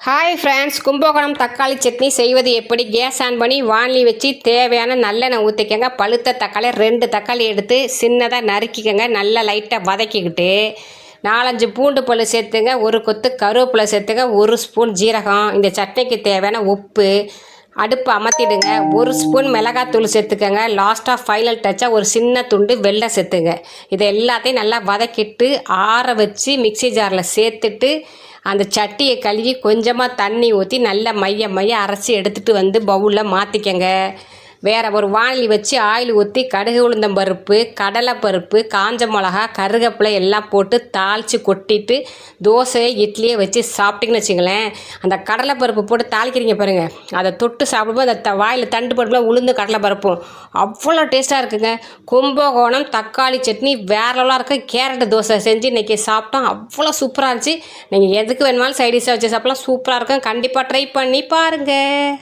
Hi friends, Kumbakonam தக்காளி சட்னி செய்வது எப்படி? கேஸ் ஆன் பண்ணி வானலி வச்சு தேவையான நல்லெண்ணெய் ஊற்றிக்கங்க. பழுத்த தக்காளி 2 தக்காளி எடுத்து சின்னதாக நறுக்கிக்கங்க. நல்லா லைட்டாக வதக்கிக்கிட்டு 4-5 பூண்டு பல் சேர்த்துங்க. 1 கொத்து கருவேப்பிலை சேர்த்துங்க. 1 ஸ்பூன் ஜீரகம். இந்த சட்னிக்கு தேவையான உப்பு. அடுப்பு அமர்த்திடுங்க. 1 ஸ்பூன் மிளகாத்தூள் சேர்த்துக்கங்க. லாஸ்ட்டாக ஃபைனல் டச்சாக ஒரு சின்ன துண்டு வெல்லம் சேர்த்துங்க. இதை எல்லாத்தையும் நல்லா வதக்கிட்டு ஆற வச்சு மிக்சி ஜாரில் சேர்த்துட்டு அந்த சட்டியை கழுவி கொஞ்சமாக தண்ணி ஊற்றி நல்லா மைய அரைச்சி எடுத்துகிட்டு வந்து பவுலில் மாற்றிக்கங்க. வேறு ஒரு வானலி வச்சு ஆயில் ஊற்றி கடுகு உளுந்தம்பருப்பு, கடலைப்பருப்பு, காஞ்ச மிளகா, கருவேப்பிலை எல்லாம் போட்டு தாளித்து கொட்டிட்டு தோசை இட்லியை வச்சு சாப்பிட்டிங்கன்னு வச்சுங்களேன். அந்த கடலைப்பருப்பு போட்டு தாளிக்கிறீங்க பாருங்கள், அதை தொட்டு சாப்பிடும்போது அந்த வாயில் தண்டு பருப்புலாம் உளுந்து கடலைப்பருப்பும் அவ்வளோ டேஸ்ட்டாக இருக்குங்க. கும்பகோணம் தக்காளி சட்னி வேற லெவலாக இருக்குது. கேரட் தோசை செஞ்சு இன்றைக்கி சாப்பிட்டோம், அவ்வளோ சூப்பராக இருந்துச்சு. நீங்கள் எதுக்கு வேணுமாலும் சைடிஷாக வச்சு சாப்பிட்லாம், சூப்பராக இருக்கும். கண்டிப்பாக ட்ரை பண்ணி பாருங்கள்.